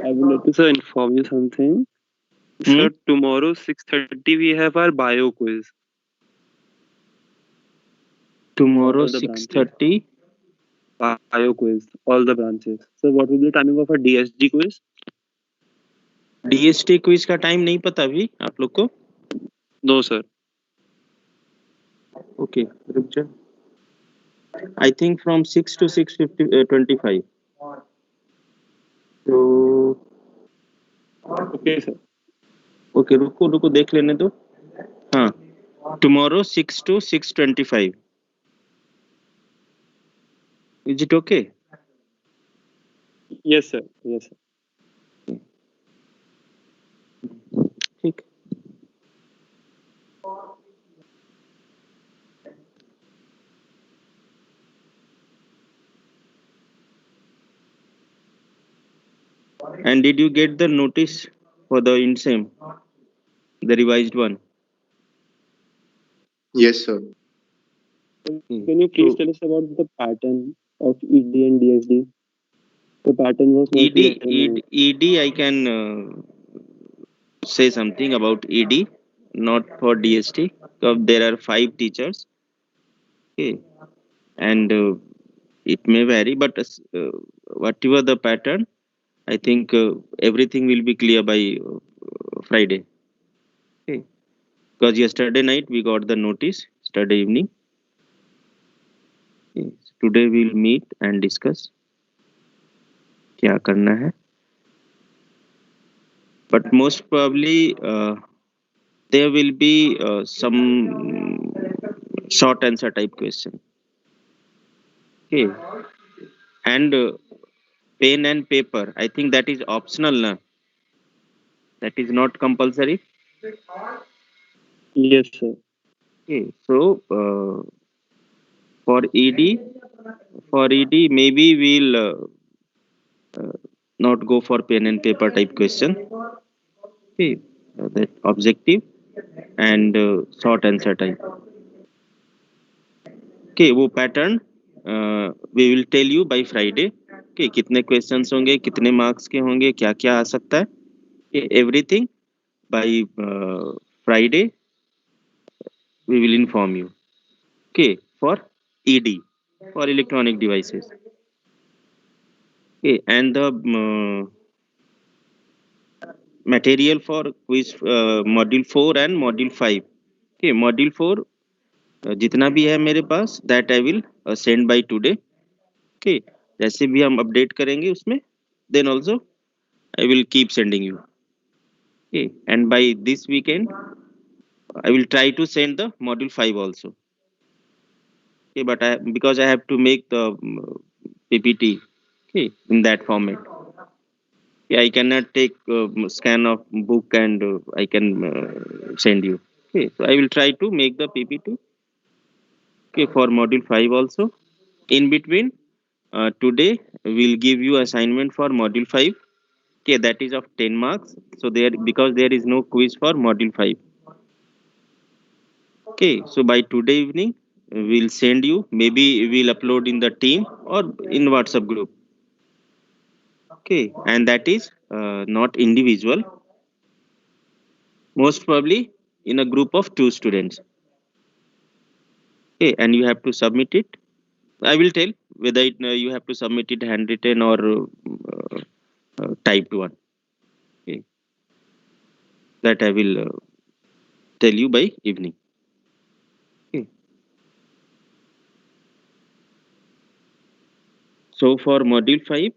I would like to sir inform you something. Hmm? Sir, tomorrow 6:30 we have our bio quiz. Tomorrow All the branches. 6:30. Bio quiz. All the branches. So what will be the timing of a DSG quiz? DST quiz का time नहीं पता अभी आप लोग को? No, sir. Okay, रुक जा। I think from 6 to 6:25. तो Okay, sir. ओके, रुको रुको देख लेने दो। हाँ, tomorrow 6 to 6:25. Is it okay? Yes, sir. Yes, sir. ठीक। And did you get the notice for the INSEM, the revised one? Yes, sir. Can you please So tell us about the pattern of ED and DSD? The pattern was not ED, clear to me. ED, I can say something about ED, not for DST. There are 5 teachers. Okay, and it may vary, but whatever the pattern, I think everything will be clear by Friday. Okay, because yesterday night we got the notice. Yesterday evening. Okay. Today we'll meet and discuss क्या करना है. But most probably there will be some short answer type question. Okay, and pen and paper. I think that is optional, na? That is not compulsory. Yes, sir. Okay, so for ED, maybe we'll not go for pen and paper type question. Okay, that objective and short answer type. Okay, वो pattern we will tell you by Friday. Okay, कितने questions होंगे, कितने marks के होंगे, क्या क्या आ सकता है. Okay, everything by Friday we will inform you. Okay, for ED, for electronic devices. Okay, and the material for quiz module 4 and module 5. Okay, module 4 जितना भी है मेरे पास that I will send by today. Okay, जैसे भी हम update करेंगे उसमें then also I will keep sending you. Okay, and by this weekend I will try to send the module 5 also. Okay, but because I have to make the PPT, okay, in that format. Yeah, I cannot take scan of book and I can send you. Okay, so I will try to make the PPT. Okay, for module 5 also. In between, today we'll give you assignment for module 5. Okay, that is of 10 marks. So there, because there is no quiz for module 5. Okay, so by today evening we'll send you. Maybe we'll upload in the team or in WhatsApp group. Okay, and that is not individual. Most probably in a group of 2 students. Okay, and you have to submit it. I will tell whether you have to submit it handwritten or typed one. Okay, that I will tell you by evening. Okay. So for module 5,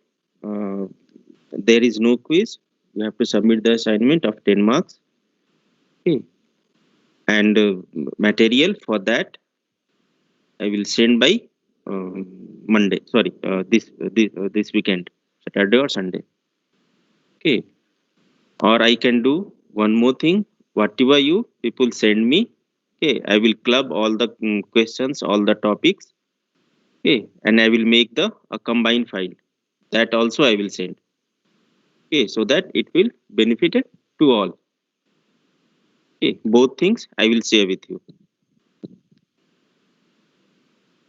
there is no quiz. You have to submit the assignment of 10 marks. Okay. And material for that I will send by Monday. Sorry, this weekend, Saturday or Sunday. Okay. Or I can do one more thing. Whatever you people send me, okay, I will club all the questions, all the topics, okay, and I will make the a combined file. That also I will send. Okay, so that it will benefit it to all. Okay, both things I will share with you.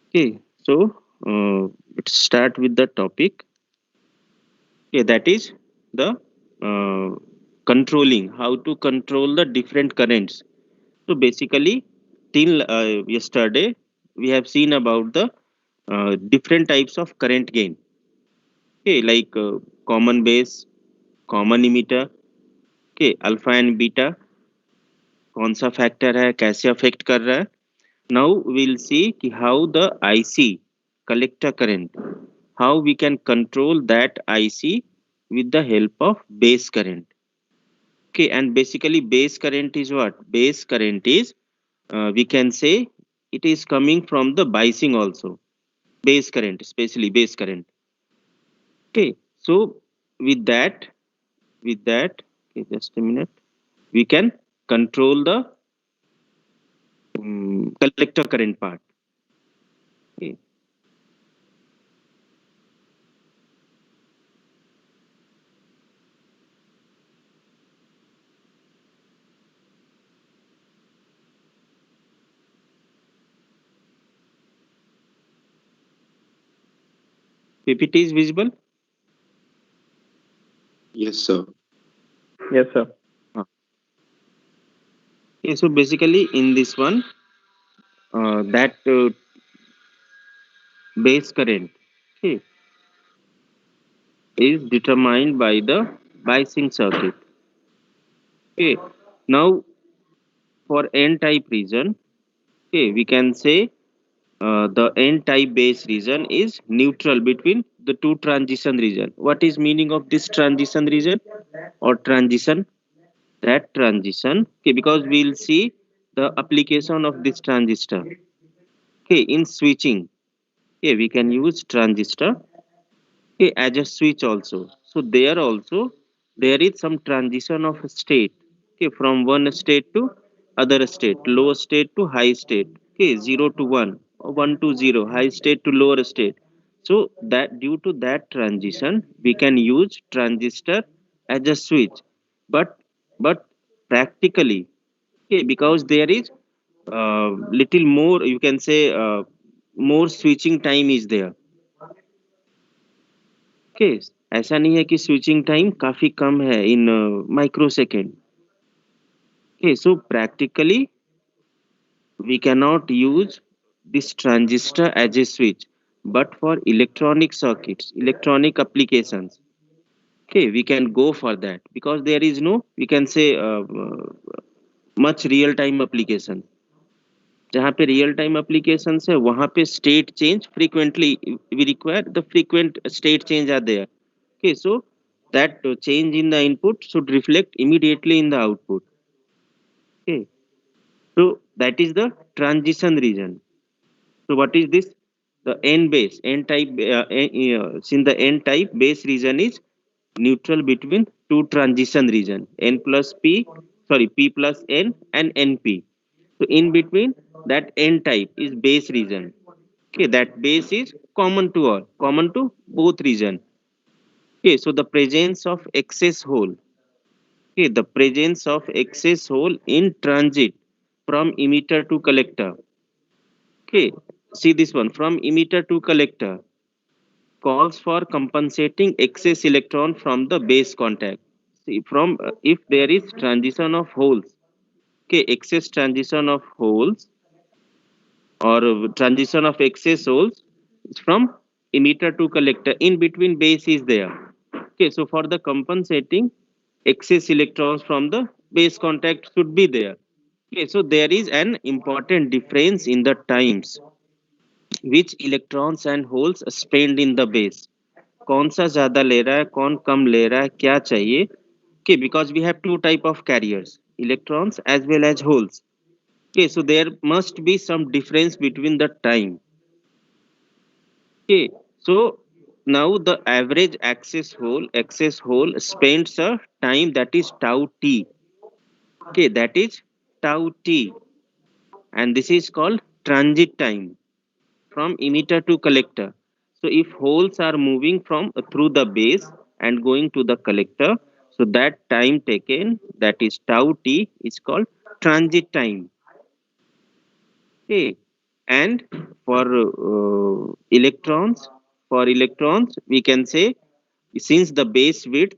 Okay, so let's start with the topic. Okay, that is the controlling, how to control the different currents. So basically, till yesterday, we have seen about the different types of current gain. Okay, like common base, common emitter, okay, alpha and beta, कौन सा factor है, कैसे affect कर रहा है. Now we'll see कि how the IC collector current, how we can control that IC with the help of base current. Okay, and basically base current is what? Base current is, we can say, it is coming from the biasing also. Base current, especially base current. Okay, so with that, okay, just a minute, we can control the collector current part. Okay. PPT is visible. Yes, sir. Yes, sir. Ah. Okay, so basically in this one, that base current, okay, is determined by the biasing circuit. Okay, now for n-type region, okay, we can say the n-type base region is neutral between the two transition region. What is meaning of this transition region or transition? That transition, okay, because we'll see the application of this transistor. Okay, in switching, okay, we can use transistor, okay, as a switch also. So there also there is some transition of state, okay, from one state to other state, low state to high state, okay, 0 to 1 or 1 to 0, high state to lower state. So that due to that transition we can use transistor as a switch. But practically, okay, because there is little more, you can say, more switching time is there. Okay, ऐसा नहीं है कि switching time काफी कम है in microsecond. Okay, so practically we cannot use this transistor as a switch, but for electronic circuits, electronic applications, okay, we can go for that because there is no, we can say, much real time application. जहाँ पे real time application है वहाँ पे state change frequently, we require the frequent state change are there. Okay, so that change in the input should reflect immediately in the output. Okay, so that is the transition region. So what is this? The N base, N type, since the N type base region is neutral between two transition region, N plus P, sorry, P plus N and NP. So in between that N type is base region. Okay, that base is common to all, common to both region. Okay, so the presence of excess hole. Okay, the presence of excess hole in transit from emitter to collector. Okay, see this one, from emitter to collector calls for compensating excess electron from the base contact. See, from if there is transition of holes, okay, excess transition of holes or transition of excess holes from emitter to collector, in between base is there. Okay, so for the compensating, excess electrons from the base contact should be there. Okay, so there is an important difference in the times which electrons and holes spend in the base. कौन सा ज्यादा ले रहा है, कौन कम ले रहा है, क्या चाहिए. Okay, because we have two type of carriers, electrons as well as holes. Okay, so there must be some difference between the time. Okay, so now the average access hole spends a time that is tau t. Okay, that is tau t, and this is called transit time from emitter to collector. So if holes are moving from through the base and going to the collector, so that time taken, that is tau t, is called transit time. Okay, and for electrons, we can say, since the base width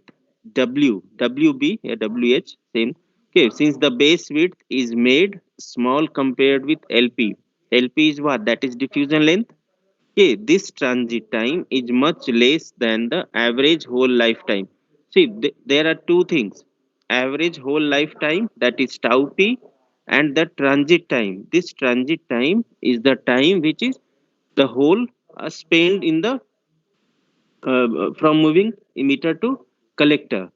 WB, yeah, WH, same. Okay, since the base width is made small compared with LP. LP is what? That is diffusion length. Okay, this transit time is much less than the average whole lifetime. See, there are two things: average whole lifetime, that is tau p, and the transit time. This transit time is the time which is the whole spent in the from moving emitter to collector.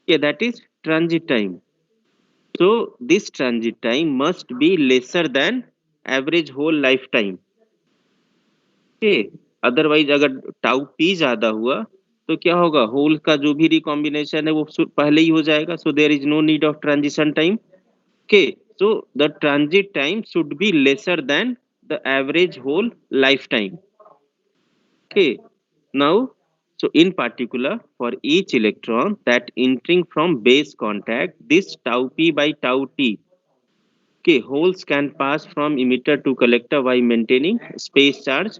Yeah, that is transit time. So this transit time must be lesser than average whole lifetime. Okay, otherwise अगर tau P ज्यादा हुआ तो क्या होगा, whole का जो भी recombination है वो पहले ही हो जाएगा, so there is no need of transition time. Okay, so the transit time should be lesser than the average whole lifetime. Okay, now, so in particular, for each electron that entering from base contact, this tau p by tau t, okay, holes can pass from emitter to collector by maintaining space charge,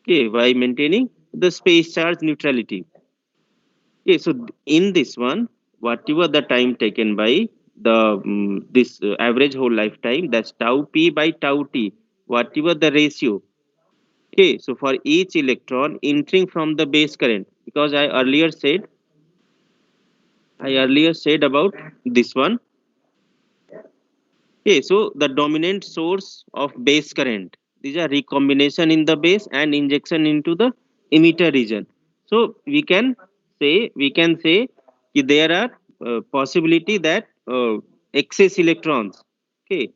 okay, by maintaining the space charge neutrality. Okay, so in this one, whatever the time taken by the this average whole lifetime, that's tau p by tau t, whatever the ratio. Okay, so for each electron entering from the base current, because I earlier said about this one. Okay, so the dominant source of base current, these are recombination in the base and injection into the emitter region. So we can say कि there are possibility that excess electrons, okay,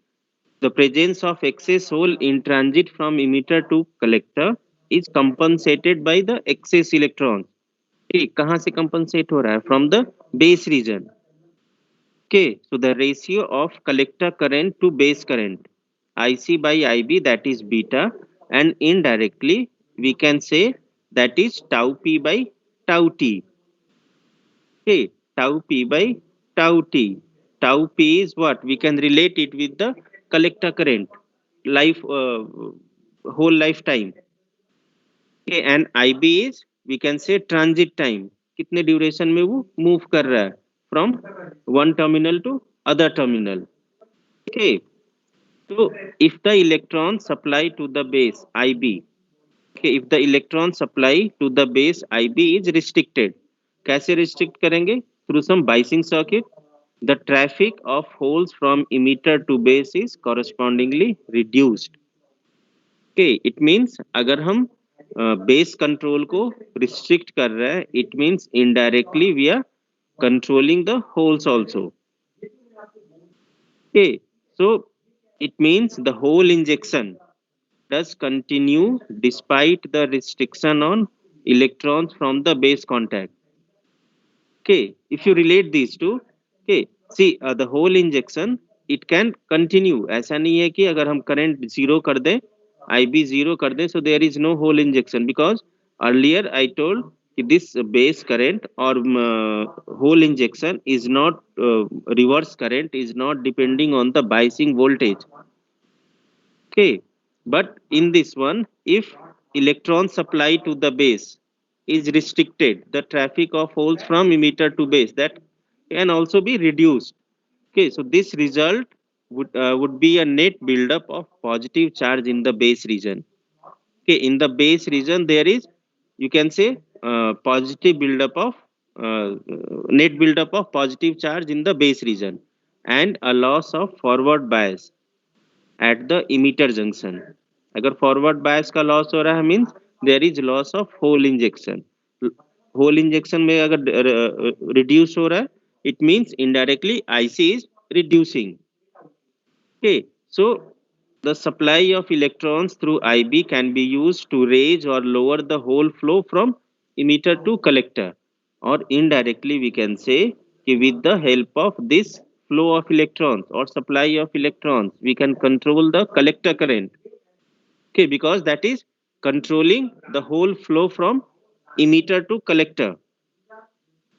the presence of excess hole in transit from emitter to collector is compensated by the excess electrons. Okay, कहाँ से compensate हो रहा है? From the base region. Okay, so the ratio of collector current to base current, IC by IB, that is beta, and indirectly we can say that is tau P by tau T. Okay, tau P by tau T. Tau P is what? We can relate it with the collector current, life, whole lifetime. Okay, and IB is, we can say, transit time. कितने duration में वो move कर रहा है from one terminal to other terminal. Okay, so if the electron supply to the base IB, okay, if the electron supply to the base IB is restricted, कैसे restrict करेंगे? Through some biasing circuit. The traffic of holes from emitter to base is correspondingly reduced. Okay, it means अगर हम base control को restrict कर रहे हैं, it means indirectly we are controlling the holes also. Okay, so it means the hole injection does continue despite the restriction on electrons from the base contact. Okay, if you relate these two, okay, see the hole injection, it can continue. ऐसा नहीं है कि अगर हम current zero कर दें, IB zero कर दें, so there is no hole injection, because earlier I told कि this base current or hole injection is not reverse current, is not depending on the biasing voltage. Okay, but in this one, if electron supply to the base is restricted, the traffic of holes from emitter to base, that can also be reduced. Okay, so this result would be a net buildup of positive charge in the base region. Okay, in the base region there is, you can say, positive buildup of net buildup of positive charge in the base region, and a loss of forward bias at the emitter junction. अगर forward bias का loss हो रहा है, means there is loss of hole injection. Hole injection में अगर reduce हो रहा है, it means indirectly IC is reducing. Okay, so the supply of electrons through IB can be used to raise or lower the hole flow from emitter to collector, or indirectly we can say कि with the help of this flow of electrons or supply of electrons, we can control the collector current. Okay, because that is controlling the whole flow from emitter to collector.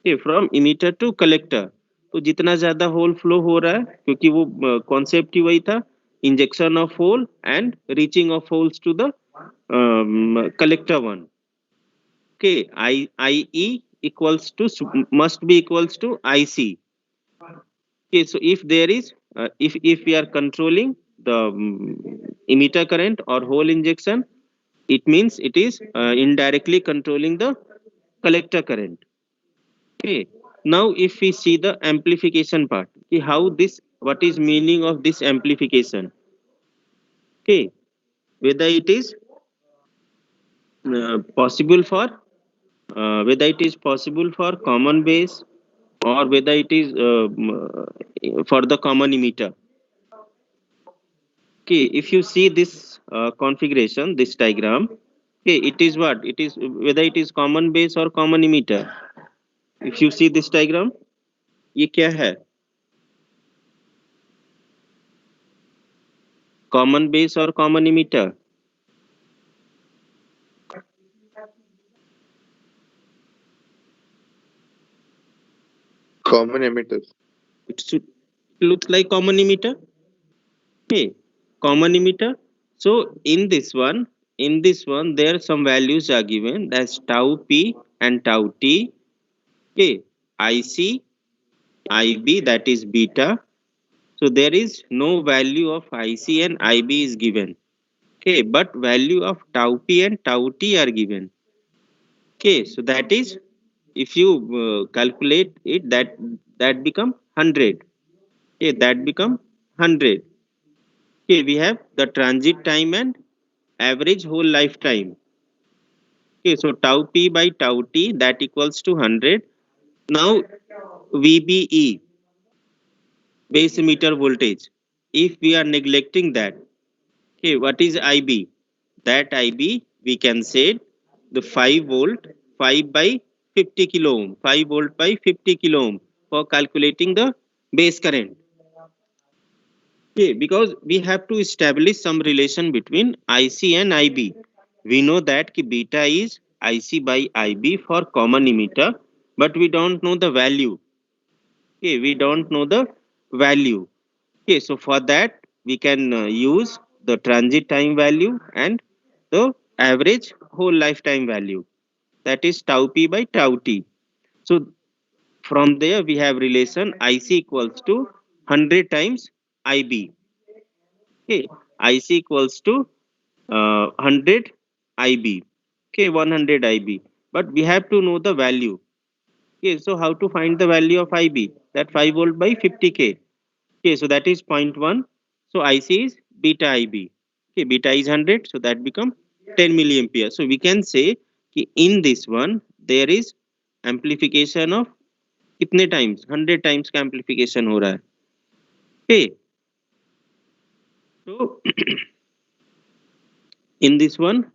Okay, from emitter to collector. तो जितना ज्यादा whole flow हो रहा है, क्योंकि वो concept ही वही था, injection of hole and reaching of holes to the collector one. Okay, IE equals to must be equals to IC. Okay, so if there is if we are controlling the emitter current or hole injection, it means it is indirectly controlling the collector current. Okay, now if we see the amplification part, okay, how this, what is meaning of this amplification? Okay, whether it is possible for whether it is possible for common base or whether it is for the common emitter. Okay, if you see this configuration, this diagram, okay, it is what? It is whether it is common base or common emitter. If you see this diagram, ये क्या है? Common base or common emitter? Common emitters. It should look like common emitter. Okay, common emitter. So in this one, there some values are given. That's tau p and tau t. Okay, IC, IB, that is beta. So there is no value of IC and IB is given. Okay, but value of tau p and tau t are given. Okay, so that is, if you calculate it, that become 100. Okay, that become 100. Okay, we have the transit time and average whole lifetime. Okay, so tau p by tau t, that equals to 100. Now VBE, base emitter voltage, if we are neglecting that, okay, what is IB? That IB, we can say the 5 volt, 5 by 50 kilo ohm, 5 volt by 50 kilo ohm for calculating the base current. Okay, because we have to establish some relation between IC and IB. We know that ki beta is IC by IB for common emitter, but we don't know the value. Okay, we don't know the value. Okay, so for that we can use the transit time value and the average whole lifetime value, that is tau p by tau t. So from there we have relation IC equals to 100 times IB. Okay, IC equals to 100 IB. Okay, 100 IB. But we have to know the value. Okay, so how to find the value of IB? That 5 volt by 50k. Okay, so that is 0.1. So IC is beta IB. Okay, beta is 100, so that become 10 milliampere. So we can say कि in this one there is amplification of कितने times? 100 times का amplification हो रहा है. Okay, so in this one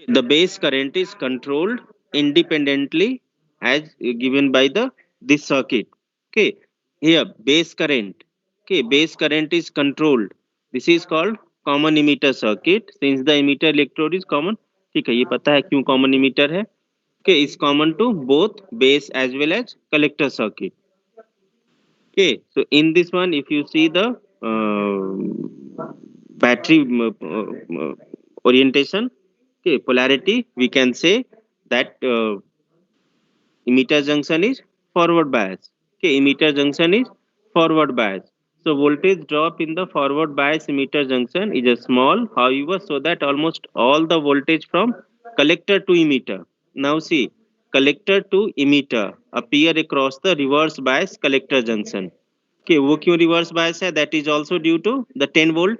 the base current is controlled independently as given by the this circuit. Okay, here base current, okay, base current is controlled. This is called common emitter circuit. Since the emitter electrode is common, ठीक है, ये पता है क्यों common emitter है. Okay, is common to both base as well as collector circuit. Okay, so in this one if you see the battery orientation, okay, polarity, we can say that emitter junction is forward bias. Okay, emitter junction is forward bias. So voltage drop in the forward bias emitter junction is a small, however, so that almost all the voltage from collector to emitter, now see, collector to emitter appear across the reverse bias collector junction. Okay, वो क्यों reverse bias है? That is also due to the 10 volt.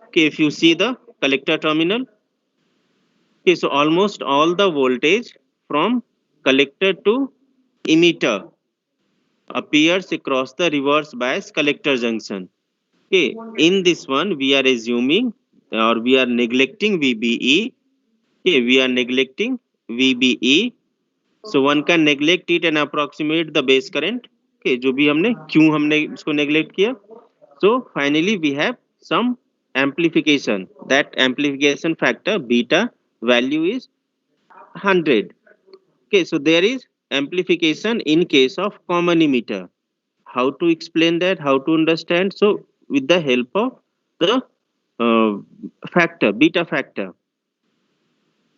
Okay, if you see the collector terminal, okay, so almost all the voltage from collector to emitter appears across the reverse bias collector junction. Okay, in this one we are assuming or we are neglecting VBE. Okay, we are neglecting VBE. So one can neglect it and approximate the base current. Okay, जो भी हमने क्यों हमने इसको neglect किया. So finally we have some amplification. That amplification factor beta value is 100. Okay, so there is amplification in case of common emitter. How to explain that? How to understand? So with the help of the factor, beta factor.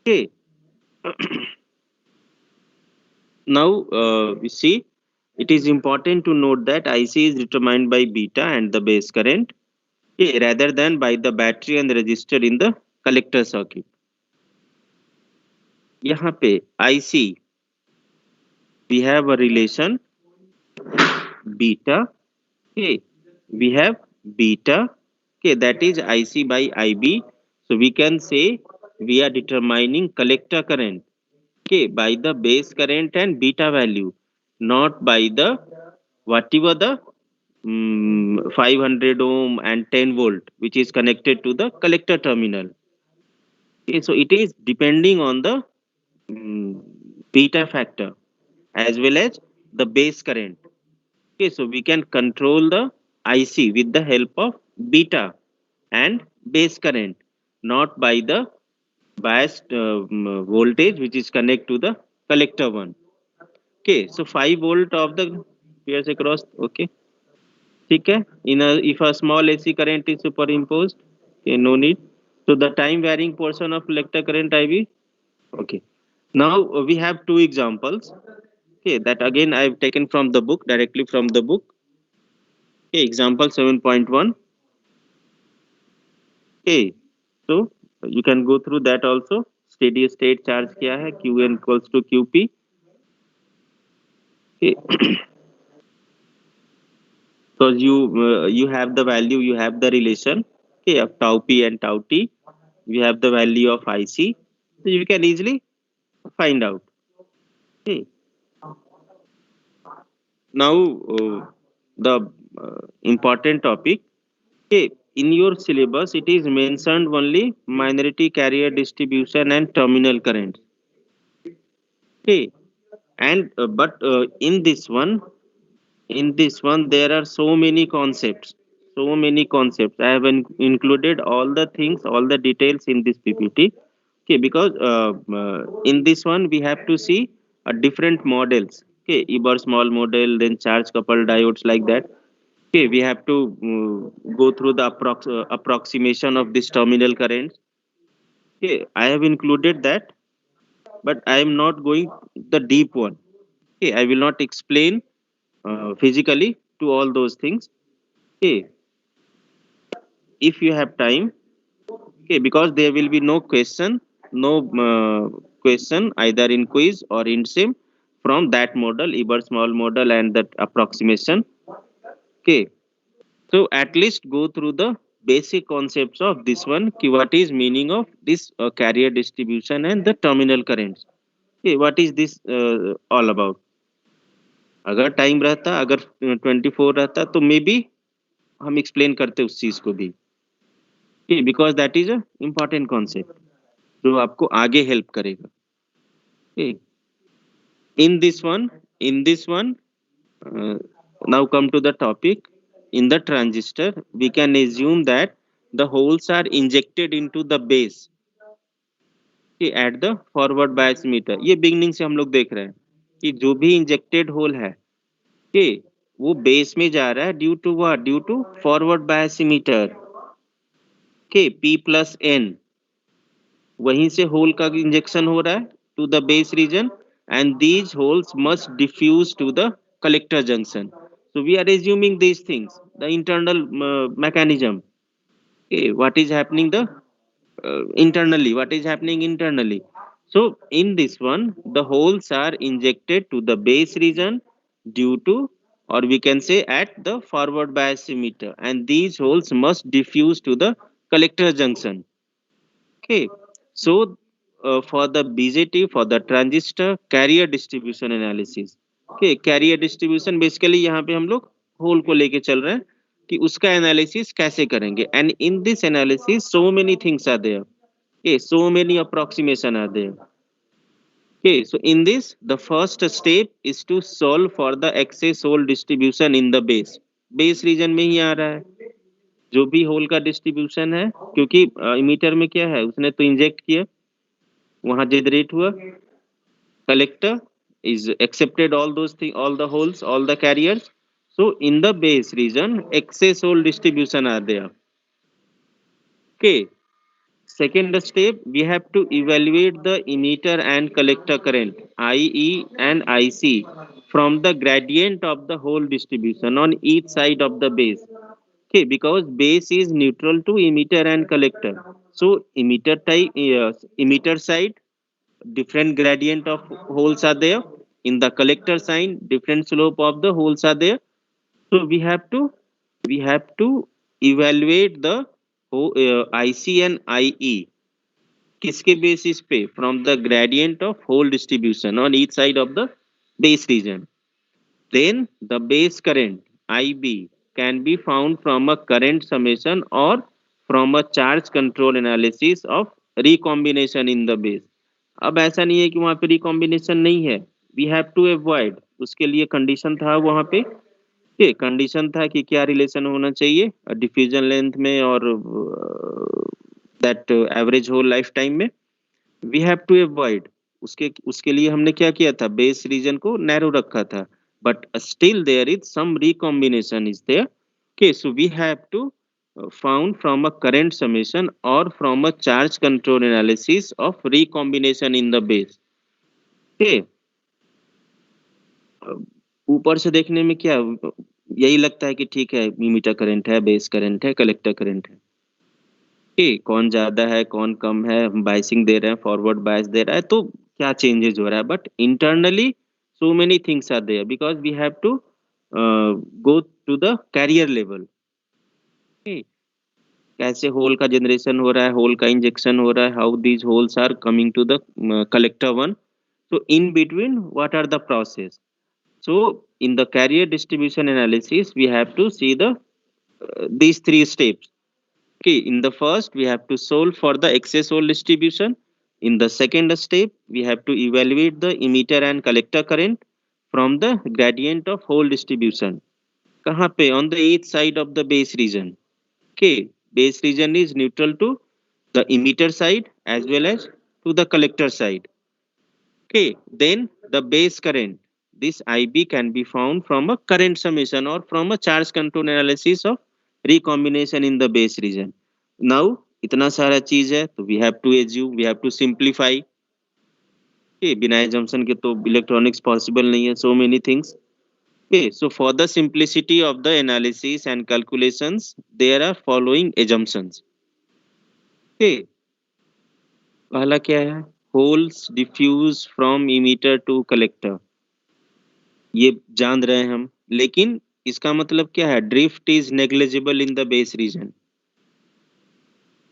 Okay. Now we see it is important to note that IC is determined by beta and the base current, okay, rather than by the battery and the resistor in the collector circuit. यहाँ पे IC we have a relation beta, okay, we have beta, okay, that is IC by IB. So we can say we are determining collector current, okay, by the base current and beta value, not by the whatever the 500 ohm and 10 volt which is connected to the collector terminal. Okay, so it is depending on the mm, beta factor as well as the base current. Okay, so we can control the IC with the help of beta and base current, not by the biased voltage which is connected to the collector one. Okay, so 5 volt of the PS across. Okay, ठीक है. In a if a small AC current is superimposed, okay, no need. So the time varying portion of collector current IV. Okay. Now we have two examples. Okay, that again I've taken from the book, directly from the book. Okay, example 7.1. Okay, so you can go through that also. Steady state charge क्या है? Qn equals to Qp. Okay, because you have the value, you have the relation. Okay, of tau p and tau t. You have the value of IC. So you can easily find out. Okay. Now the important topic. Okay, in your syllabus, it is mentioned only minority carrier distribution and terminal current. Okay, and but in this one, there are so many concepts. So many concepts. I have included all the things, all the details in this PPT. Okay, because in this one we have to see different models. Okay, Eber small model, then charge coupled diodes like that. Okay, we have to go through the approximation of this terminal current. Okay, I have included that, but I am not going the deep one. Okay, I will not explain physically to all those things. Okay, if you have time. Okay, because there will be no question either in quiz or in sim from that model, Eber small model and that approximation. Okay, so at least go through the basic concepts of this one. Ki what is meaning of this carrier distribution and the terminal currents. Okay, what is this all about? अगर time रहता, अगर 24 रहता तो may be हम explain करते उस चीज को भी. Because that is a important concept जो आपको आगे हेल्प करेगा. Okay. In this one uh, now come to the topic. In the transistor we can assume that the holes are injected into the base, okay, at the forward bias emitter. ये beginning से हम लोग देख रहे हैं कि जो भी इंजेक्टेड होल है, okay, वो बेस में जा रहा है due to what, due to forward bias emitter. Okay, P plus N, वहीं से होल का इंजेक्शन हो रहा है to the base region and these holes must diffuse to the collector junction. So we are assuming these things, the internal mechanism. Okay, what is happening the internally, what is happening internally. So in this one the holes are injected to the base region due to, or we can say at the forward bias emitter, and these holes must diffuse to the collector junction. Okay, so for the BJT, for the transistor carrier distribution analysis. Okay, carrier distribution basically यहाँ पे हम लोग whole को लेके चल रहे हैं कि उसका एनालिसिस कैसे करेंगे. And in this analysis so many things are there. Okay, so many approximation are there. Okay, so in this the first step is to solve for the excess hole distribution in the base. Base region में ही आ रहा है जो भी whole का distribution है, क्योंकि emitter में क्या है, उसने तो इंजेक्ट किया, वहां जनरेट हुआ, collector is accepted all those things, all the holes, all the carriers. So in the base region excess hole distribution are there. Okay, second step, we have to evaluate the emitter and collector current, IE and IC, from the gradient of the whole distribution on each side of the base. Okay, because base is neutral to emitter and collector. So emitter side, different gradient of holes are there. In the collector side, different slope of the holes are there. So we have to evaluate the IC and IE किसके basis पे, from the gradient of whole distribution on each side of the base region. Then the base current IB can be found from a current summation or from a charge control analysis of recombination in the base. अब ऐसा नहीं है कि वहां पे recombination नहीं है, we have to avoid, उसके लिए कंडीशन था वहां पे, ये कंडीशन था कि क्या रिलेशन होना चाहिए डिफ्यूजन लेंथ में और that average hole life time में, वी हैव टू अवॉइड, उसके उसके लिए हमने क्या किया था, बेस रीजन को नैरो रखा था, but still there is some recombination is there. Okay, so we have to found from a current summation or from a charge control analysis of recombination in the base. Okay, ऊपर से देखने में क्या यही लगता है कि ठीक है, मीटर करंट है, बेस करंट है, कलेक्टर करंट है, कि कौन ज्यादा है कौन कम है, हम बाइसिंग दे रहे हैं, फॉरवर्ड बायस दे रहा है, तो क्या चेंजेस हो रहा है, but internally so many things are there because we have to go to the carrier level. कैसे होल का जनरेशन हो रहा है, होल का इंजेक्शन हो रहा है, how these holes are coming to the collector one, so in between what are the process. So in the carrier distribution analysis we have to see the these three steps. Okay, in the first we have to solve for the excess hole distribution. In the second step we have to evaluate the emitter and collector current from the gradient of hole distribution. कहाँ पे, on the each side of the base region. Okay, base region is neutral to the emitter side as well as to the collector side. Okay, then the base current. This IB can be found from a current summation or from a charge control analysis of recombination in the base region. Now इतना सारा चीज है तो we have to assume, we have to simplify. Okay, बिना assumption के तो electronics possible नहीं है, so many things. Okay, so for the simplicity of the analysis and calculations, there are following assumptions. Okay, पहला क्या है, holes diffuse from emitter to collector, ये जान रहे हैं हम, लेकिन इसका मतलब क्या है, drift is negligible in the base region.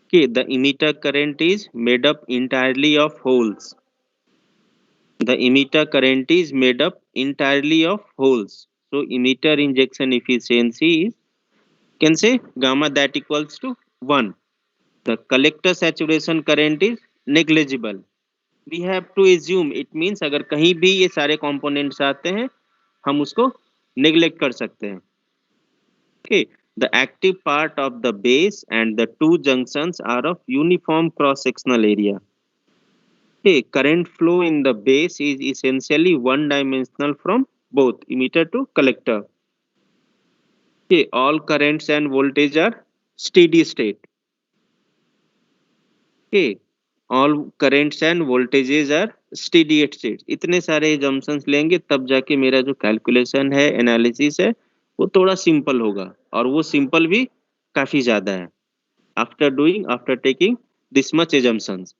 Okay, the emitter current is made up entirely of holes. The emitter current is made up entirely of holes. So emitter injection efficiency is, can say gamma that equals to 1. The collector saturation current is negligible. We have to assume, it means अगर कहीं भी ये सारे components आते हैं हम उसको neglect कर सकते हैं. Okay, the active part of the base and the two junctions are of uniform cross-sectional area. Okay, current flow in the base is essentially one-dimensional from both emitter to collector. Okay, all currents and voltage are steady state. Okay, all currents and voltages are steady state. इतने सारे assumptions लेंगे तब जाके मेरा जो calculation है, analysis है, वो थोड़ा simple होगा, और वो simple भी काफी ज्यादा है. After taking this much assumptions.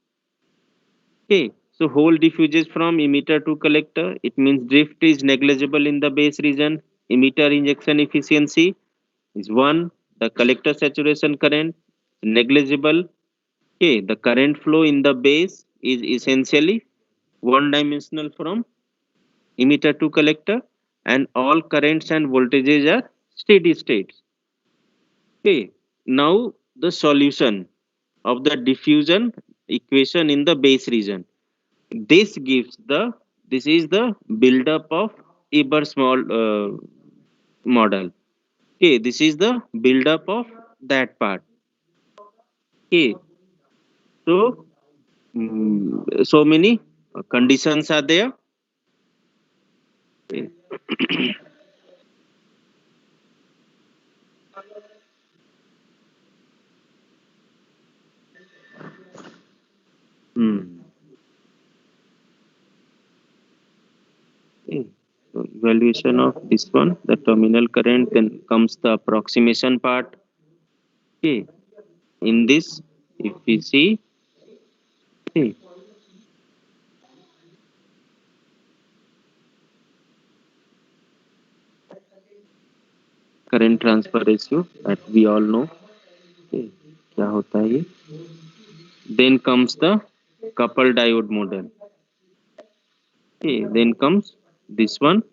Okay, so hole diffuses from emitter to collector, it means drift is negligible in the base region, emitter injection efficiency is 1, the collector saturation current negligible. Okay, the current flow in the base is essentially one dimensional from emitter to collector, and all currents and voltages are steady states. Okay, now the solution of the diffusion equation in the base region. This gives the, this is the buildup of Ebers model. Okay, this is the buildup of that part. Okay, so so many conditions are there. Okay. Hmm. Okay. So evaluation of this one, the terminal current, then comes the approximation part. Okay. In this, if we see, okay, current transfer ratio that we all know. Okay. क्या होता है ये? Then comes the coupled diode model. Okay. Then comes this one.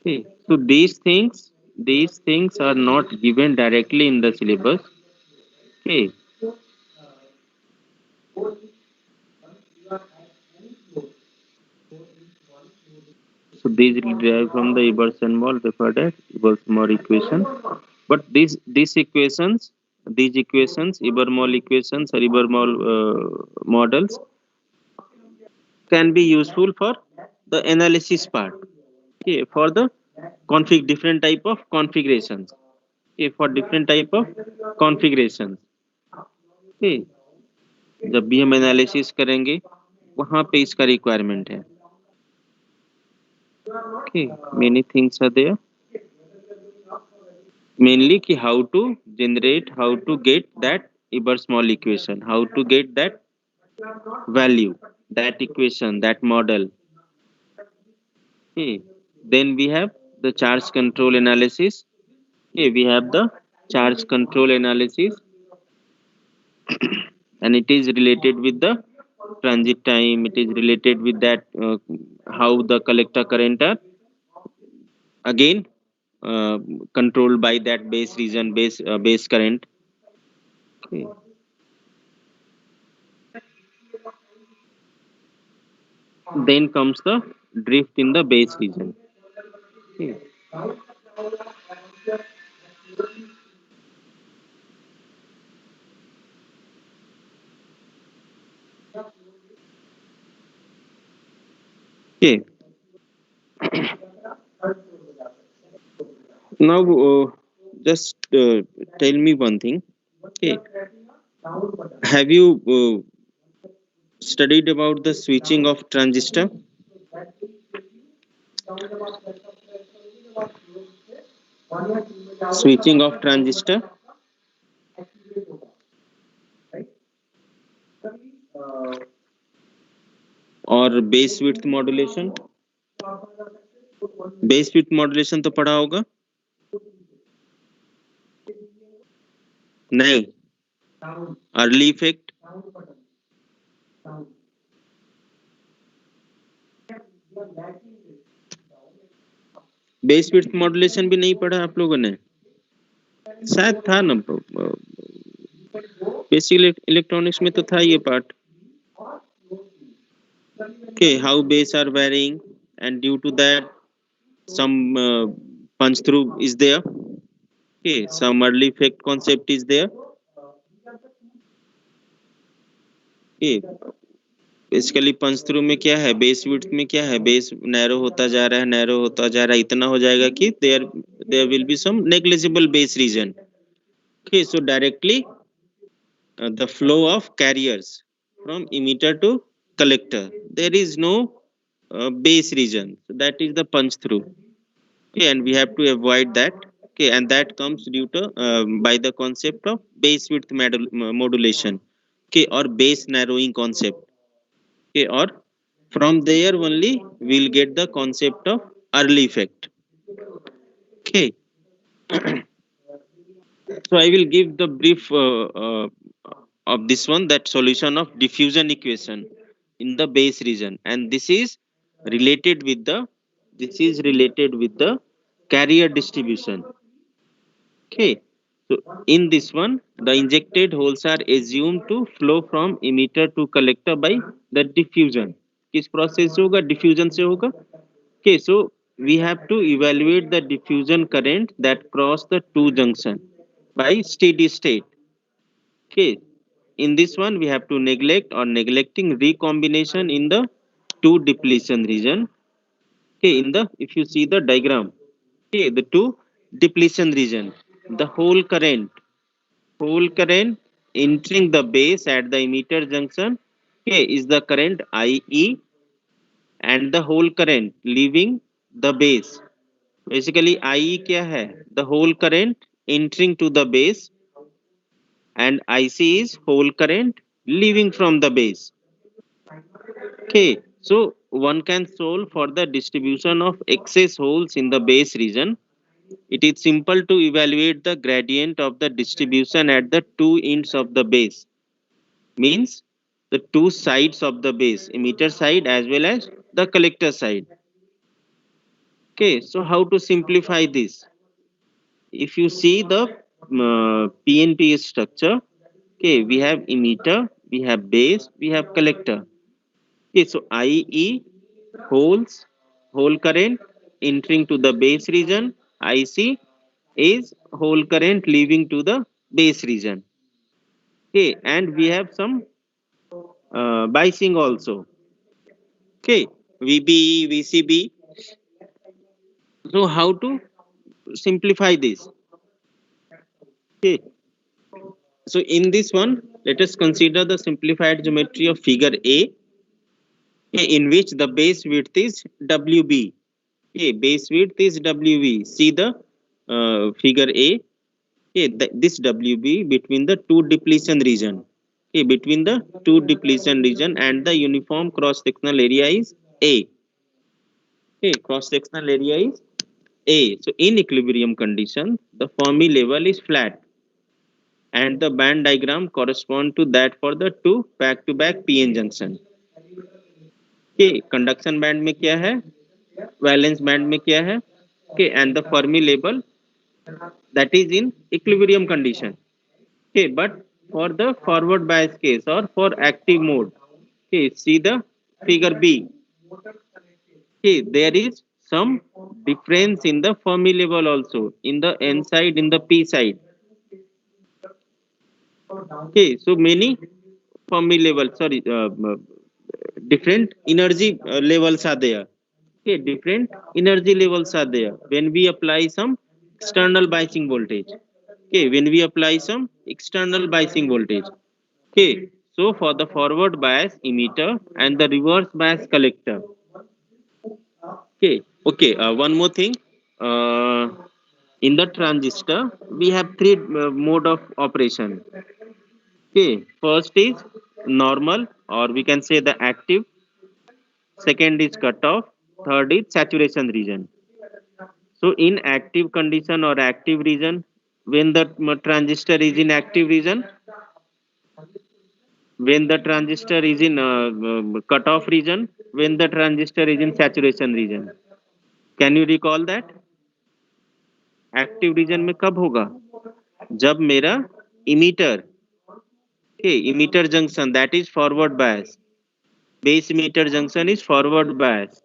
Okay. So these things are not given directly in the syllabus. Okay. So these will derive from the Ebersen-Moll referred as Ebersen-Moll equation. But these equations, Ebermoll equations or Ebermoll models can be useful for the analysis part. Okay, for the different type of configurations. Okay, for different type of configurations. Okay, जब भी हम analysis करेंगे वहां पे इसका requirement है. Okay, many things are there. Mainly कि how to generate, how to get that Eber's-Moll equation, how to get that value, that equation, that model. Okay. Then we have the charge control analysis. Okay, we have the charge control analysis, and it is related with the transit time. It is related with that how the collector current are again uh, controlled by that base region, base current. Okay. Then comes the drift in the base region. Okay. Okay. Now, just tell me one thing. Okay. Have you studied about the switching of transistor? Switching of transistor और base width modulation. Base width modulation तो पढ़ा होगा. नहीं. Early effect. Base width modulation भी नहीं पढ़ा आप लोगों ने. शायद था ना. बेसिक इलेक्ट्रॉनिक्स में तो था ये part. Okay, how bass are varying, and due to that some punch through is there. Okay, some early effect concept is there. Okay, basically punch through में क्या है, बेस विड्थ में क्या है, बेस नैरो होता जा रहा है, नैरो होता जा रहा है, इतना हो जाएगा कि there will be some negligible base region. Okay, so directly the flow of carriers from emitter to collector, there is no base region, so that is the punch through. Okay, and we have to avoid that. Okay, and that comes due to by the concept of base width modulation. Okay, or base narrowing concept. Okay, or from there only we'll get the concept of early effect. Okay, so I will give the brief of this one, that solution of diffusion equation in the base region, and this is related with the carrier distribution. Okay, so in this one the injected holes are assumed to flow from emitter to collector by the diffusion. किस process से होगा? Diffusion से होगा. Okay, so we have to evaluate the diffusion current that cross the two junction by steady state. Okay, in this one we have to neglect or neglecting recombination in the two depletion region. Okay, in the, if you see the diagram, okay, the two depletion region, the whole current entering the base at the emitter junction, okay, is the current IE, and the whole current leaving the base. Basically IE क्या है? The whole current entering to the base, and IC is whole current leaving from the base. Okay, so one can solve for the distribution of excess holes in the base region. It is simple to evaluate the gradient of the distribution at the two ends of the base. Means the two sides of the base, emitter side as well as the collector side. Okay, so how to simplify this? If you see the PNP structure, okay, we have emitter, we have base, we have collector. Okay, so IE holes, whole current entering to the base region, IC is whole current leaving to the base region. Okay, and we have some biasing also. Okay, VB, VCB. So how to simplify this? Okay, so in this one, let us consider the simplified geometry of figure A, okay, in which the base width is WB. Okay, base width is WB. See the figure A. Okay, this WB between the two depletion region. Okay, between the two depletion region, and the uniform cross sectional area is A. Okay, cross sectional area is A. So in equilibrium condition, the Fermi level is flat, and the band diagram correspond to that for the two back-to-back PN junction. Okay, conduction band में क्या है? Valence band में क्या है? Okay, and the Fermi level that is in equilibrium condition. Okay, but for the forward bias case or for active mode, okay, see the figure B. Okay, there is some difference in the Fermi level also in the N side, in the P side. Okay, so many Fermi level, sorry, different energy levels are there. Okay, different energy levels are there when we apply some external biasing voltage. Okay, when we apply some external biasing voltage. Okay, so for the forward bias emitter and the reverse bias collector. Okay, one more thing. Uh, in the transistor, we have three mode of operation. Okay, first is normal, or we can say the active. Second is cutoff. Third is saturation region. So in active condition or active region, when the transistor is in active region, when the transistor is in cutoff region, when the transistor is in saturation region. Can you recall that? Active region में कब होगा? जब मेरा emitter, emitter junction that is forward bias, base emitter junction is forward bias,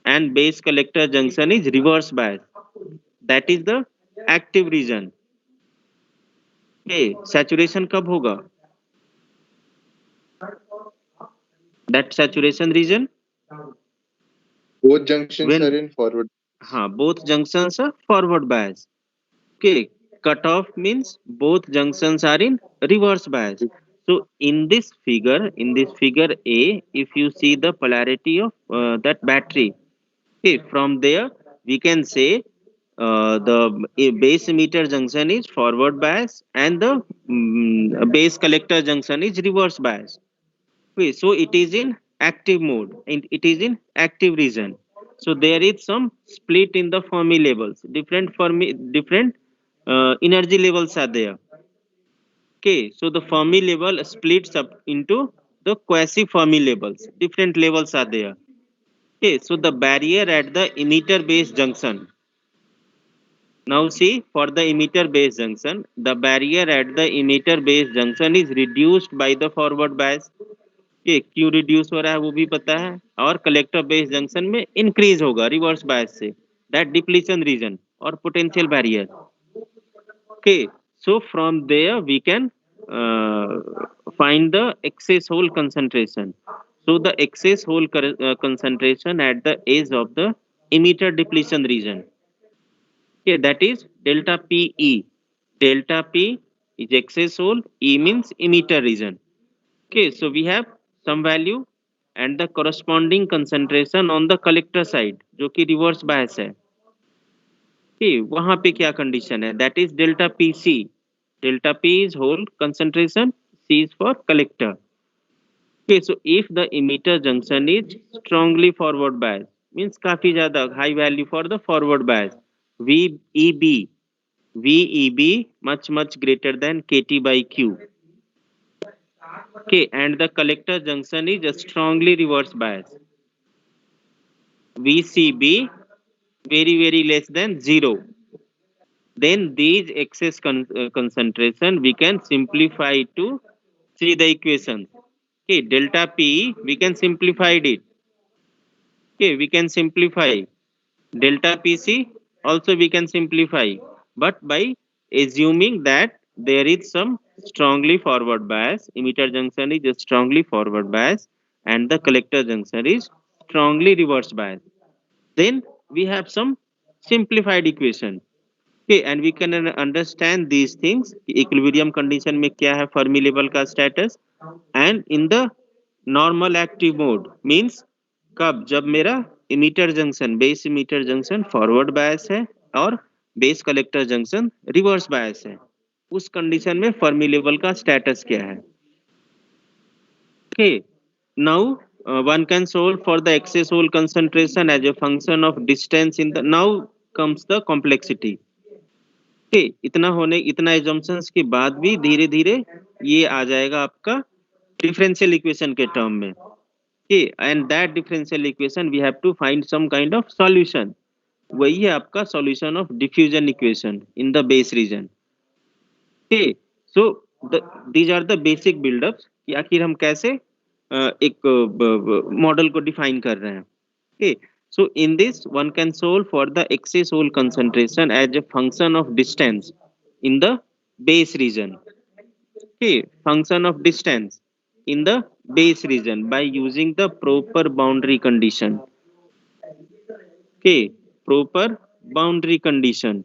and base collector junction is reverse bias, that is the active region. Saturation कब होगा? That saturation region Both junctions when, are in forward. हाँ, both junctions are forward bias. Okay, cutoff means both junctions are in reverse bias. So in this figure A, if you see the polarity of that battery, okay, from there we can say the base emitter junction is forward bias, and the base collector junction is reverse bias. Okay, so it is in active mode and it is in active region. So there is some split in the Fermi levels. Different energy levels are there. Okay, so the Fermi level splits up into the quasi Fermi levels. Different levels are there. Okay, so the barrier at the emitter base junction. Now see, for the emitter base junction, the barrier at the emitter base junction is reduced by the forward bias. ये क्यों reduce हो रहा है वो भी पता है, और कलेक्टर बेस जंक्शन में इंक्रीज होगा रिवर्स बायस से, दैट डिप्लीशन रीजन और potential barrier. Okay, so from there we can find the excess hole concentration. So the excess hole concentration at the edge of the emitter depletion region, okay, that is delta PE. Delta P is excess hole, E means emitter region. Okay, so we have some value and the corresponding concentration on the collector side जो कि reverse bias है. Okay, वहां पे क्या condition है? That is delta PC. Delta P is hole concentration, C is for collector. Okay, so if the emitter junction is strongly forward bias, means काफी ज्यादा high value for the forward bias, VEB, VEB much greater than KT by Q. Okay, and the collector junction is a strongly reverse bias, VCB very less than 0. Then these excess concentration we can simplify to see the equation. Okay, delta P we can simplify it. Okay, we can simplify delta PC also we can simplify, but by assuming that there is some strongly forward bias, emitter junction is a strongly forward bias and the collector junction is strongly reverse bias, then we have some simplified equation. Okay, and we can understand these things. Equilibrium condition में क्या है Fermi level का status, and in the normal active mode means कब, जब मेरा emitter junction base emitter junction forward bias है और base collector junction reverse bias है, उस condition में Fermi level का status क्या है. Okay, now one can solve for the excess hole concentration as a function of distance in the. Now comes the complexity. Okay, इतना assumptions के बाद भी धीरे धीरे ये आ जाएगा आपका differential equation के term में. Okay, and that differential equation we have to find some kind of solution. वही है आपका solution of diffusion equation in the base region. Okay, so these are the basic build-ups कि आखिर हम कैसे एक मॉडल को डिफाइन कर रहे हैं. Okay, so in this one can solve for the excess hole concentration as a function of distance in the base region. Okay, function of distance in the base region by using the proper boundary condition. Okay, proper boundary condition.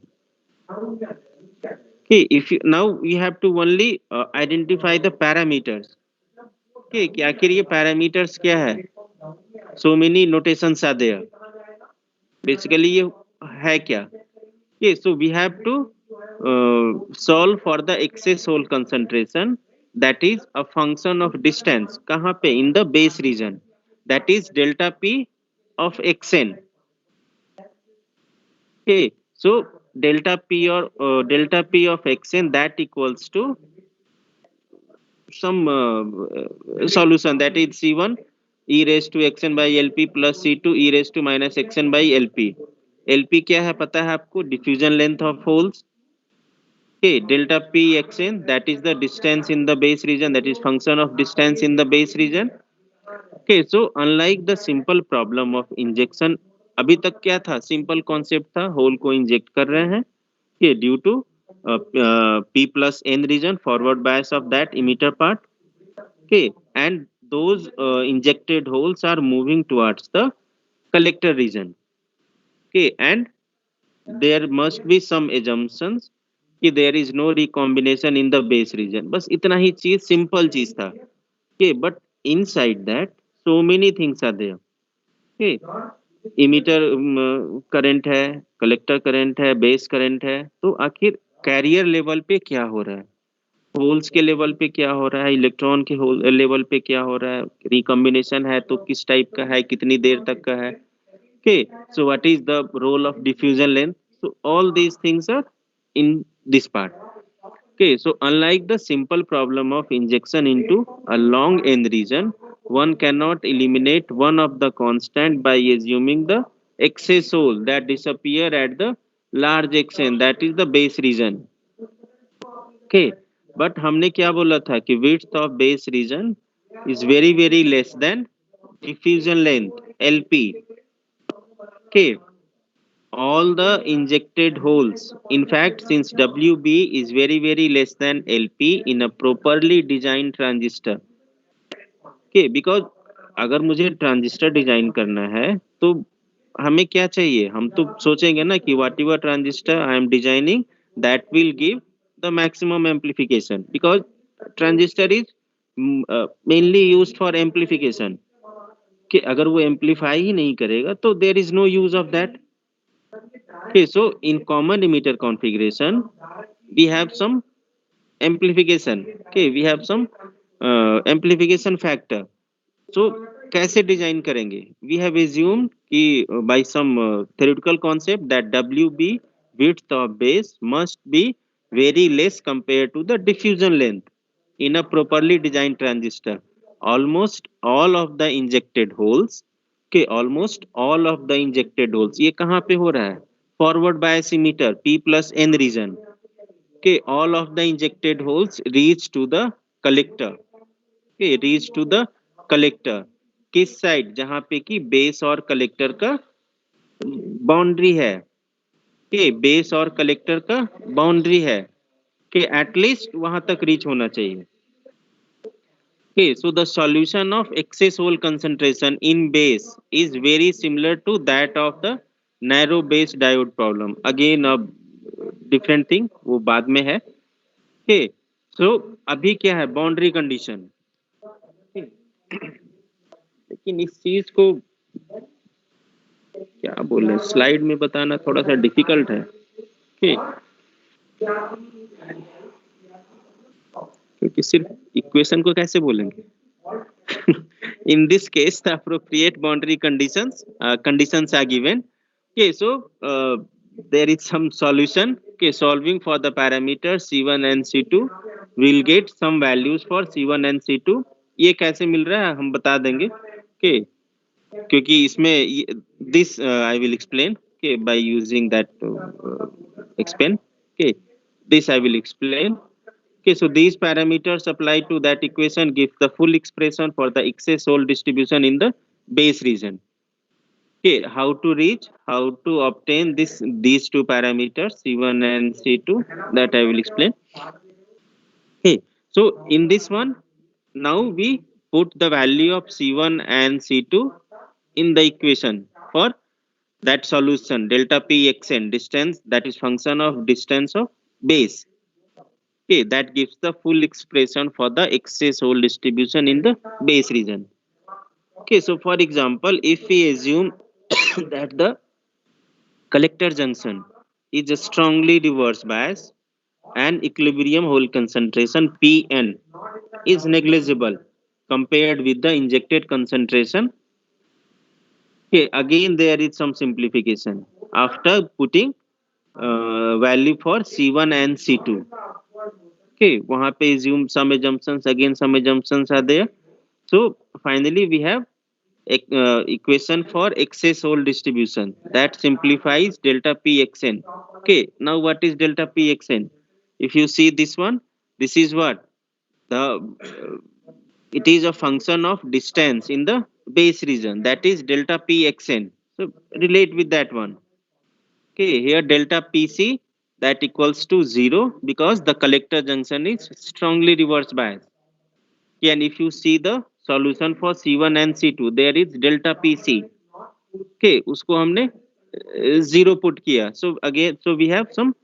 Okay, if you now we have to only identify the parameters. Okay, कि आखिर ये parameters क्या है? So many notations are there. Basically ये है क्या? Okay, so we have to solve for the excess hole concentration, that is a function of distance. कहाँ पे? In the base region, that is delta P of xn. Okay, so delta P or delta P of xn, that equals to some solution, that is C1 e raised to xn by LP plus C2 e raised to minus xn by LP. LP क्या है पता है आपको? Diffusion length of holes. Okay, delta P xn, that is the distance in the base region, that is function of distance in the base region. Okay, so unlike the simple problem of injection, अभी तक क्या था? Simple concept था, hole को inject कर रहे हैं. Okay, due to P plus N region, forward bias of that emitter part. Okay, and those injected holes are moving towards the collector region. Okay, and there must be some assumptions कि there is no recombination in the base region. बस इतना ही चीज, simple चीज था. Okay, but inside that so many things are there. Okay, emitter current है, collector current है, base current है, तो आखिर carrier level पे क्या हो रहा है, होल्स के लेवल पे क्या हो रहा है, इलेक्ट्रॉन के लेवल पे क्या हो रहा है, रिकॉम्बिनेशन है तो किस टाइप का है, कितनी देर तक का है. Okay, so what is the role of diffusion length? So all these things are in this part. Okay, so unlike the simple problem of injection into a long N region, one cannot eliminate one of the constant by assuming the excess hole that disappear at the large xn, that is the base region. Okay, but हमने क्या बोला था कि width of base region is very less than diffusion length LP. Okay, all the injected holes, in fact since WB is very less than LP in a properly designed transistor. Okay, because अगर मुझे transistor design करना है तो हमें क्या चाहिए, हम तो सोचेंगे ना कि what ever transistor I am designing that will give the maximum amplification, because transistor is mainly used for amplification. कि अगर वो amplify ही नहीं करेगा तो there is no use of that. Okay, so in common emitter configuration we have some amplification. Okay, we have some amplification factor. So कैसे design करेंगे? We have assumed कि by some theoretical concept that WB width of base must be very less compared to the diffusion length in a properly designed transistor. Almost all of the injected holes, okay, almost all of the injected holes, ये कहाँ पे हो रहा है? Forward bias emitter P plus N region. Okay, all of the injected holes reach to the collector. Okay, reach to the collector. किस side? जहां पे कि बेस और कलेक्टर का बाउंड्री है. कि बेस और कलेक्टर का बाउंड्री है कि एटलीस्ट वहां तक रीच होना चाहिए. Okay, so the solution of excess hole concentration in base is very similar to that of the narrow base diode problem. Again a different thing, वो बाद में है. Okay, so अभी क्या है? Boundary condition. लेकिन इस चीज को क्या बोले, स्लाइड में बताना थोड़ा सा डिफिकल्ट है. Okay, क्योंकि सिर्फ इक्वेशन को कैसे बोलेंगे? In this case the appropriate boundary conditions are given. Okay, so there is some solution. Okay, solving for the parameters C1 and C2 will get some values for C1 and C2. ये कैसे मिल रहा है हम बता देंगे. Okay, क्योंकि इसमें this I will explain. Okay, by using that explain. Okay, this I will explain. Okay, so these parameters applied to that equation give the full expression for the excess hole distribution in the base region. Okay, how to reach, how to obtain these two parameters C1 and C2, that I will explain. Okay, so in this one, now we put the value of C1 and C2 in the equation for that solution delta p xn, distance that is function of distance of base. Okay, that gives the full expression for the excess hole distribution in the base region. Okay, so for example, if we assume that the collector junction is a strongly reverse bias and equilibrium hole concentration Pn is negligible compared with the injected concentration. Okay, again there is some simplification after putting value for C1 and C2. Okay, वहाँ पे assume some assumptions, again some assumptions are there. So finally we have equation for excess hole distribution that simplifies delta Pxn. Okay, now what is delta Pxn? If you see this one, this is what? The it is a function of distance in the base region, that is delta Pxn. So relate with that one. Okay, here delta Pc that equals to 0 because the collector junction is strongly reverse bias. Okay, and if you see the solution for C1 and C2, there is delta Pc. Okay, उसको हमने 0 put किया. So again, so we have some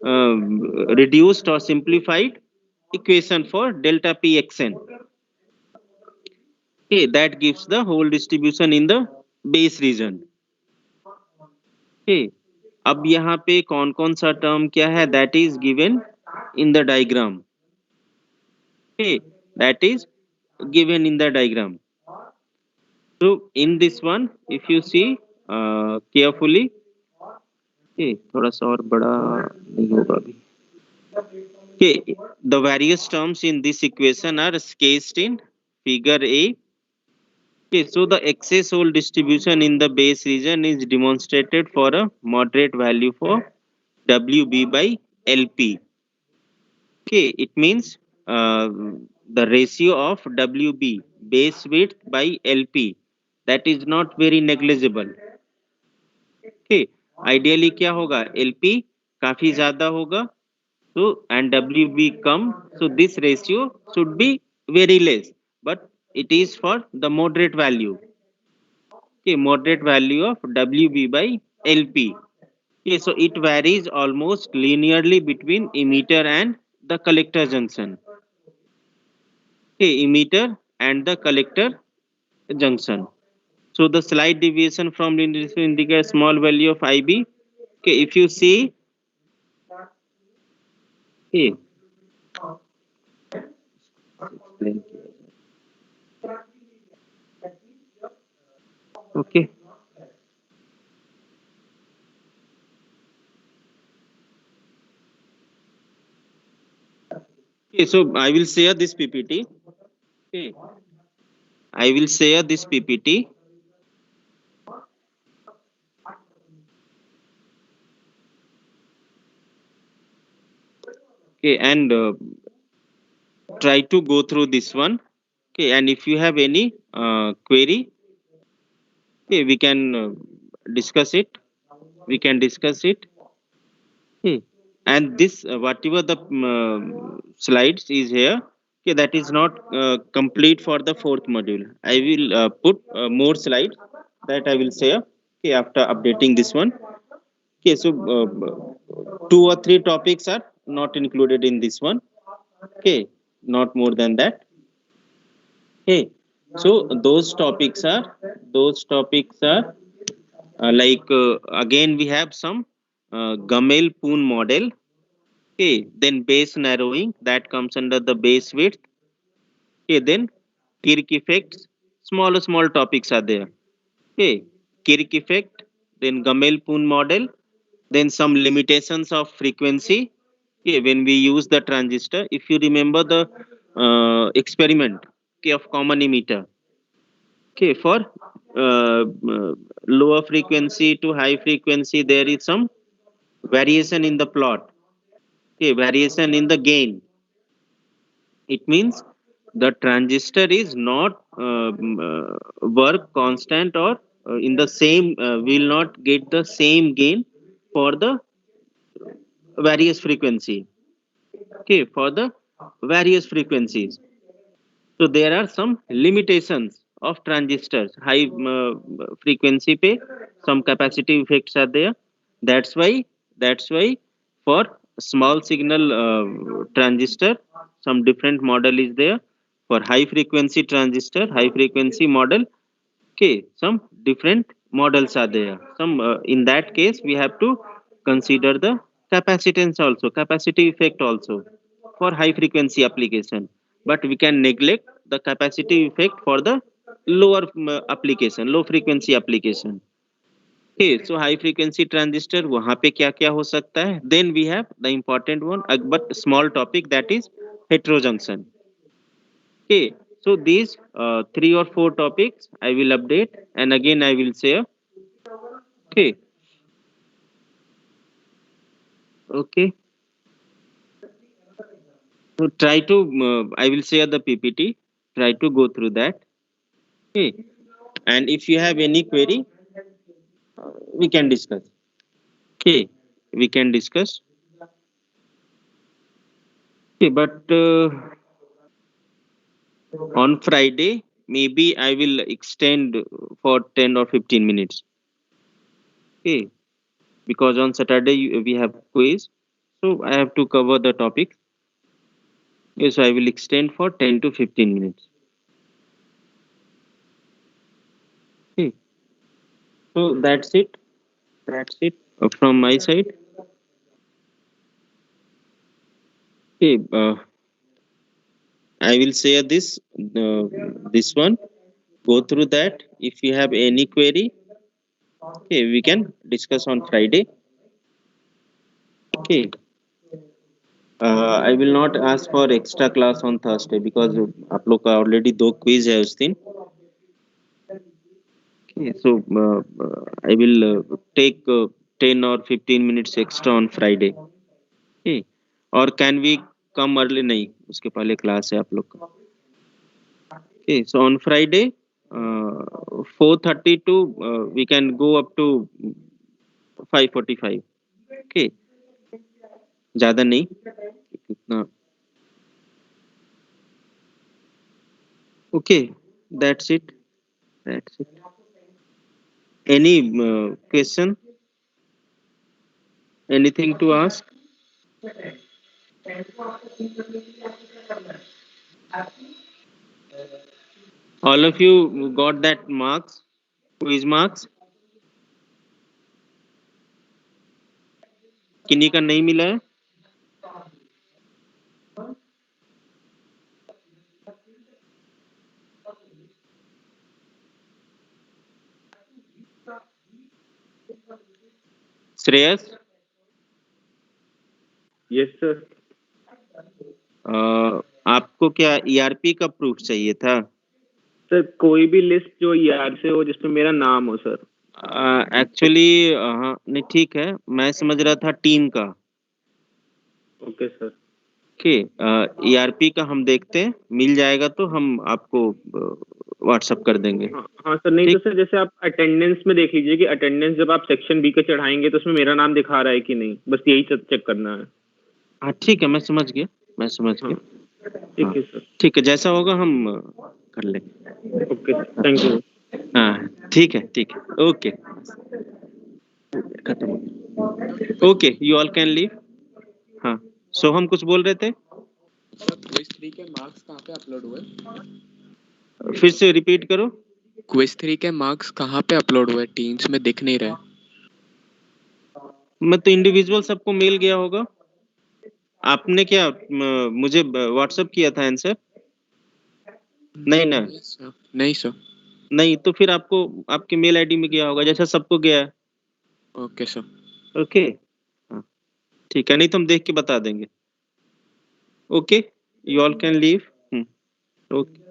reduced or simplified equation for delta Pxn. Okay, that gives the whole distribution in the base region. Okay, अब यहाँ पे कौन कौन सा term क्या है, that is given in the diagram. Okay, that is given in the diagram. So in this one, if you see carefully, okay, थोड़ा सा और बड़ा नहीं होगा अभी. Okay, the various terms in this equation are sketched in figure A. Okay, so the excess hole distribution in the base region is demonstrated for a moderate value for WB by LP. Okay, it means the ratio of WB base width by LP, that is not very negligible. Okay, ideally क्या होगा? LP काफी ज्यादा होगा, so and WB come, so this ratio should be very less, but it is for the moderate value. Okay, moderate value of WB by LP. Okay, so it varies almost linearly between emitter and the collector junction. Okay, emitter and the collector junction. So the slight deviation from linear indicates small value of IB. Okay, if you see, okay, okay, okay. So I will share this PPT. Okay, I will share this PPT. Okay, and try to go through this one. Okay, and if you have any query, okay, we can discuss it. We can discuss it. Okay, and this whatever the slides is here. Okay, that is not complete for the fourth module. I will put more slides that I will share. Okay, after updating this one. Okay, so two or three topics are not included in this one. Okay, not more than that. Okay, so those topics are like again we have some Gamel Poon model. Okay, then base narrowing that comes under the base width. Okay, then Kirk effects. Small topics are there. Okay, Kirk effect, then Gamel Poon model, then some limitations of frequency. Okay, when we use the transistor, if you remember the experiment, okay, of common emitter. Okay, for lower frequency to high frequency, there is some variation in the plot. Okay, variation in the gain. It means the transistor is not work constant or in the same will not get the same gain for the various frequency. Okay, for the various frequencies. So there are some limitations of transistors. High frequency pe some capacitive effects are there. That's why for small signal transistor, some different model is there. For high frequency transistor, high frequency model, okay, some different models are there. Some in that case we have to consider the capacitance also, capacity effect also for high frequency application. But we can neglect the capacity effect for the lower application, low frequency application. Okay, so high frequency transistor वहाँ पे क्या क्या हो सकता है? Then we have the important one, but small topic, that is heterojunction. Okay, so these three or four topics I will update and again I will share. Okay, okay. So try to I will share the PPT. Try to go through that. Okay, and if you have any query, we can discuss. Okay, we can discuss. Okay, but on Friday maybe I will extend for 10 or 15 minutes. Okay, because on Saturday we have quiz, so I have to cover the topic. Yes, I will extend for 10 to 15 minutes. Okay. So that's it. That's it from my side. Okay. I will share this one. Go through that. If you have any query, okay, we can discuss on Friday. Okay. I will not ask for extra class on Thursday because आप लोग का already दो quiz है उस दिन. Okay. So I will take 10 or 15 minutes extra on Friday. Okay. और can we come early? नहीं, उसके पहले क्लास है आप लोग का. Okay, so on Friday 4:30 to we can go up to 5:45. Okay, ज़्यादा नहीं इतना. Okay, that's it. That's it. Any question? Anything to ask? All of you got that marks, quiz marks? किन्हीं का नहीं मिला है? Shreyas, yes sir. आपको क्या ईआरपी का प्रूफ चाहिए था? सर कोई भी लिस्ट जो यार से हो जिसमें मेरा नाम हो सर। एक्चुअली हाँ, नहीं ठीक है, मैं समझ रहा था टीम का। Okay sir. ओके, ईआरपी का हम देखते हैं, मिल जाएगा तो हम आपको व्हाट्सअप कर देंगे। हाँ सर, नहीं तो सर जैसे आप अटेंडेंस में देख लीजिए कि अटेंडेंस जब आप सेक्शन बी का चढ़ाएंगे तो उसमें मेरा नाम दिखा रहा है कि नहीं, बस यही चेक करना है। हाँ ठीक है, मैं समझ गया, मैं समझ गया। ठीक है सर। ठीक है, जैसा होगा हम कर लेंगे। Okay, thank you. हाँ ठीक है, ठीक है, ओके, खत्म हो गया। Okay, you all can leave. हाँ, सो हम कुछ बोल रहे थे, सर क्विज 3 के मार्क्स कहाँ पे अपलोड हुए? फिर से रिपीट करो। क्विज 3 के मार्क्स कहाँ पे अपलोड हुए? टीम्स में दिख नहीं रहे। मैं तो इंडिविजुअल सबको मेल गया होगा। आपने क्या मुझे व्हाट्सएप किया था आंसर? नहीं ना? नहीं सर। नहीं तो फिर आपको आपके मेल आईडी में गया होगा जैसा सबको गया है। Okay sir. ओके, हाँ ठीक है, नहीं तो हम देख के बता देंगे। Okay, you all can leave. Okay.